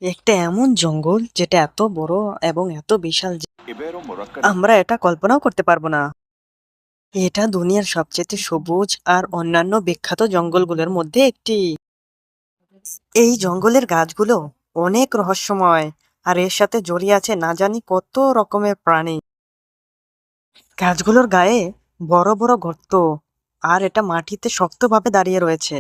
একটা এমন জঙ্গল যেটা এত বড় এবং এত বিশাল যে Ibero-Moroccan আমরা এটা কল্পনাও করতে পারবো না। এটা দুনিয়ার সবচেয়ে সবুজ আর অন্যান্য বিখ্যাত জঙ্গলগুলোর মধ্যে একটি। এই জঙ্গলের গাছগুলো অনেক রহস্যময় আর এর সাথে জড়িয়ে আছে না জানি কত রকমের প্রাণী। গাছগুলোর গায়ে বড় বড় গর্ত আর এটা মাটিতে শক্তভাবে দাঁড়িয়ে রয়েছে।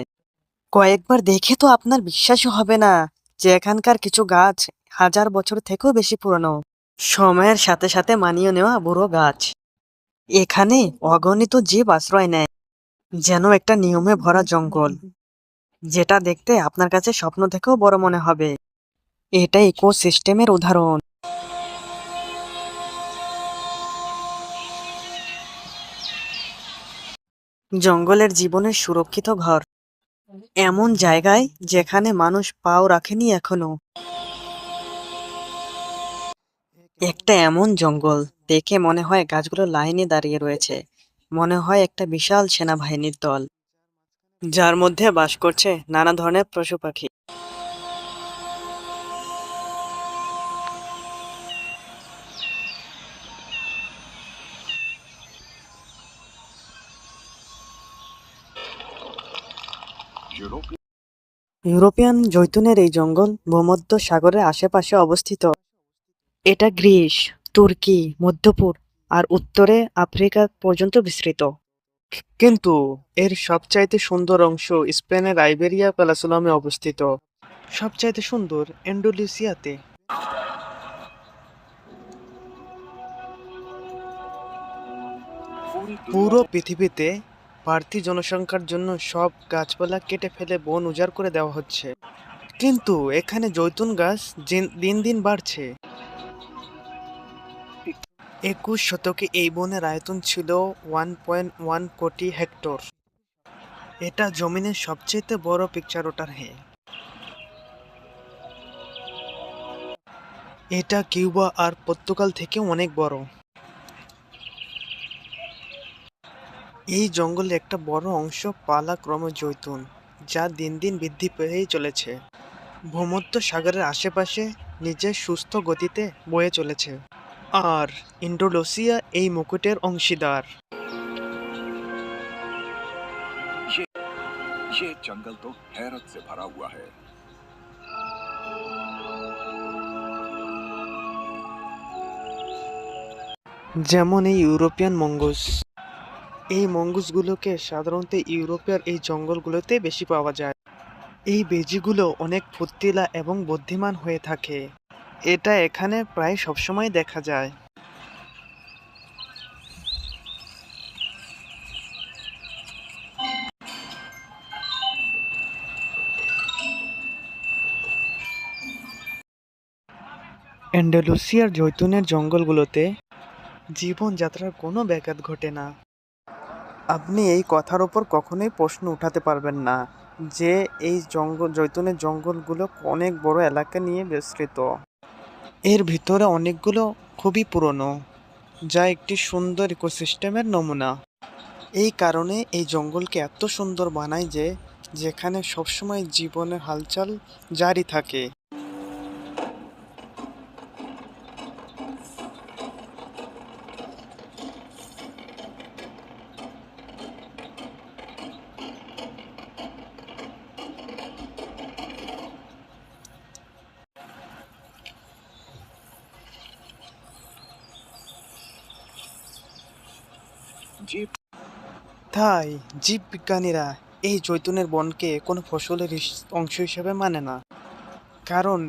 কয়েকবার দেখে তো আপনার বিশ্বাসই হবে না যে এখানকার কিছু গাছ হাজার বছর থেকেও বেশি পুরনো। সময়ের সাথে সাথে মানিয়ে নেওয়া বুড়ো গাছ। এখানে অগণিত জীব আশ্রয় নেয়, যেন একটা নিয়মে ভরা জঙ্গল, যেটা দেখতে আপনার কাছে স্বপ্ন থেকেও বড় মনে হবে। এটা ইকোসিস্টেমের উদাহরণ। জঙ্গলের জীবনের সুরক্ষিত ঘর, এমন জায়গায় যেখানে মানুষ পাও রাখেনি এখনো। একটা এমন জঙ্গল দেখে মনে হয় গাছগুলো লাইনে দাঁড়িয়ে রয়েছে, মনে হয় একটা বিশাল সেনাবাহিনীর দল, যার মধ্যে বাস করছে নানা ধরনের পশু পাখি। यूरोपीय ইউরোপিয়ান জৈতুনের এই জঙ্গল ভূমধ্য সাগরের আশেপাশে অবস্থিত। এটা গ্রিস, তুর্কি, মধ্যপুর আর উত্তরে আফ্রিকা পর্যন্ত বিস্তৃত। কিন্তু এর সবচাইতে সুন্দর অংশ স্পেনের আইবেরিয়া পেনিনসুলামে অবস্থিত। সবচাইতে সুন্দর অ্যান্ডালুসিয়াতে। पूरी दुनिया পুরো में পৃথিবীতে বাড়তি জনসংখ্যার জন্য সব গাছপালা কেটে ফেলে বন উজাড় করে দেওয়া হচ্ছে, কিন্তু এখানে জৈতুন গাছ দিন দিন বাড়ছে। 21 শতকে এই বনের আয়তন ছিল 1.1 কোটি হেক্টর। এটা জমিনের সবচেয়ে বড় পিকচার ওটার। হ্যাঁ, এটা কিউবা আর পর্তুগাল থেকে অনেক বড়। এই জঙ্গলে একটা বড় অংশ পালাক্রমে জৈতুন, যা দিন দিন বৃদ্ধি পেয়েই চলেছে। ভূমধ্য সাগরের আশেপাশে নিজের সুস্থ গতিতে বয়ে চলেছে। আর ইন্ডোনেশিয়া এই মুকুটের অংশীদার। ये ये जंगल तो हैरत से भरा हुआ है। যেমন এই ইউরোপিয়ান মঙ্গুস। এই মঙ্গুসগুলোকে সাধারণত ইউরোপের এই জঙ্গলগুলোতে বেশি পাওয়া যায়। এই বেজিগুলো অনেক ফুর্তিলা এবং বুদ্ধিমান হয়ে থাকে। এটা এখানে প্রায় সবসময় দেখা যায়। অ্যান্ডালুসিয়ার জৈতুনের জঙ্গলগুলোতে জীবনযাত্রার কোনো ব্যাঘাত ঘটে না। আপনি এই কথার ওপর কখনোই প্রশ্ন উঠাতে পারবেন না যে এই জৈতুনের জঙ্গলগুলো অনেক বড় এলাকা নিয়ে বিস্তৃত। এর ভিতরে অনেকগুলো খুবই পুরনো, যা একটি সুন্দর ইকোসিস্টেমের নমুনা। এই কারণে এই জঙ্গলকে এত সুন্দর বানায় যে যেখানে সবসময় জীবনের হালচাল জারি থাকে। ये তাই জীববিজ্ঞানীরা এই জৈতুনের বনকে কোনো ফসলের অংশ হিসেবে মানে না, কারণ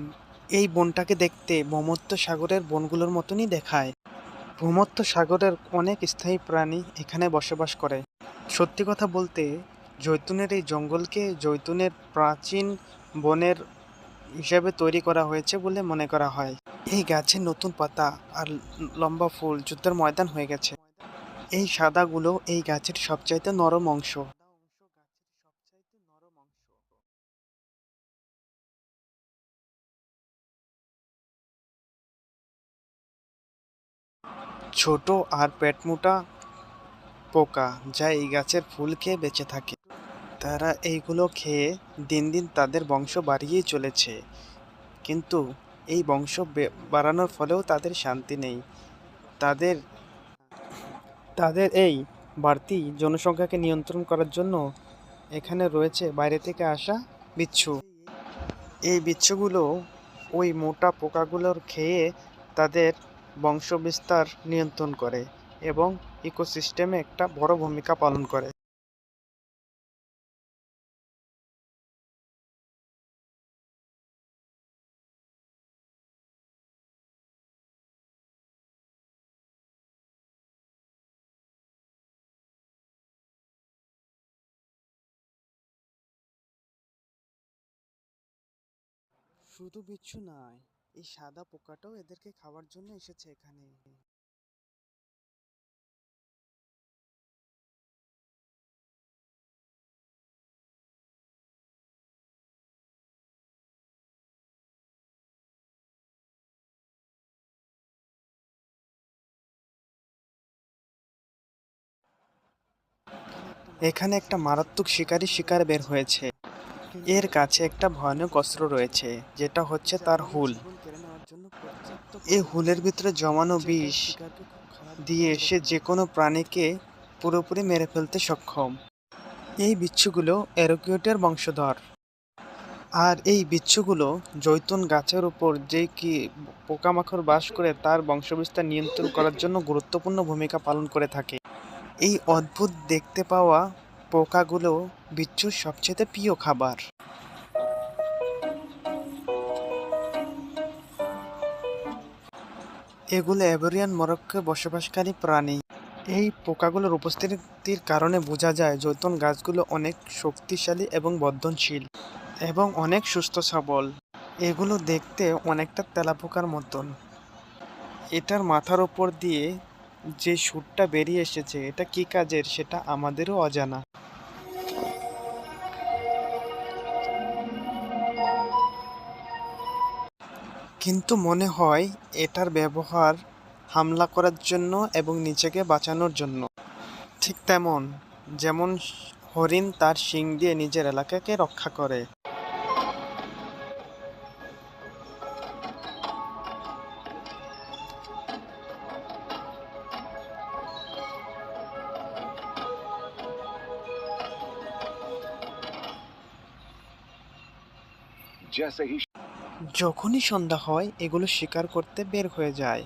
এই বনটাকে দেখতে ভূমধ্য সাগরের বনগুলোর মতনই দেখায়। ভূমধ্য সাগরের অনেক স্থায়ী প্রাণী এখানে বসবাস করে। সত্যি কথা বলতে, জৈতুনের এই জঙ্গলকে জৈতুনের প্রাচীন বনের হিসেবে তৈরি করা হয়েছে বলে মনে করা হয়। এই গাছের নতুন পাতা আর লম্বা ফুল যুদ্ধের ময়দান হয়ে গেছে। এই সাদাগুলো এই গাছের সবচাইতে নরম অংশ। ছোট আর পেটমোটা পোকা, যা এই গাছের ফুল খেয়ে বেঁচে থাকে। তারা এইগুলো খেয়ে দিন দিন তাদের বংশ বাড়িয়েই চলেছে। কিন্তু এই বংশ বাড়ানোর ফলেও তাদের শান্তি নেই। তাদের তাদের এই বাড়তি জনসংখ্যাকে নিয়ন্ত্রণ করার জন্য এখানে রয়েছে বাইরে থেকে আসা বিচ্ছু। এই বিচ্ছুগুলো ওই মোটা পোকাগুলোর খেয়ে তাদের বংশবিস্তার নিয়ন্ত্রণ করে এবং ইকোসিস্টেমে একটা বড় ভূমিকা পালন করে। শুধু বিচ্ছু নয়, এই সাদা পোকাটাও এদেরকে খাওয়ার জন্য এসেছে এখানে। এখানে একটা মারাত্মক শিকারী শিকার বের হয়েছে। এর কাছে একটা ভয়ানক অস্ত্র রয়েছে, যেটা হচ্ছে তার হুল। এই হুলের ভিতরে জমানো বিষ দিয়ে সে যে কোনো প্রাণীকে পুরোপুরি মেরে ফেলতে সক্ষম। এই বিচ্ছুগুলো অ্যারোকিওটের বংশধর। আর এই বিচ্ছুগুলো জৈতুন গাছের উপর যে কি পোকামাকড় বাস করে তার বংশবিস্তার নিয়ন্ত্রণ করার জন্য গুরুত্বপূর্ণ ভূমিকা পালন করে থাকে। এই অদ্ভুত দেখতে পাওয়া পোকাগুলো বিচ্ছুর সবচেয়ে প্রিয় খাবার। এগুলো এভরিয়ান মরক্কোয় বসবাসকারী প্রাণী। এই পোকাগুলোর উপস্থিতির কারণে বোঝা যায় জৈতুন গাছগুলো অনেক শক্তিশালী এবং বর্ধনশীল এবং অনেক সুস্থ সবল। এগুলো দেখতে অনেকটা তেলাপোকার মতন। এটার মাথার ওপর দিয়ে যে সুটটা বেরিয়ে এসেছে, এটা কি কাজের সেটা আমাদেরও অজানা। কিন্তু মনে হয় এটার ব্যবহার হামলা করার জন্য এবং নিজেকে বাঁচানোর জন্য। ঠিক যেমন হরিণ তার শিং দিয়ে নিজের এলাকাকে রক্ষা করে। जैसे ही যখনই সন্ধ্যা হয় এগুলো শিকার করতে বের হয়ে যায়।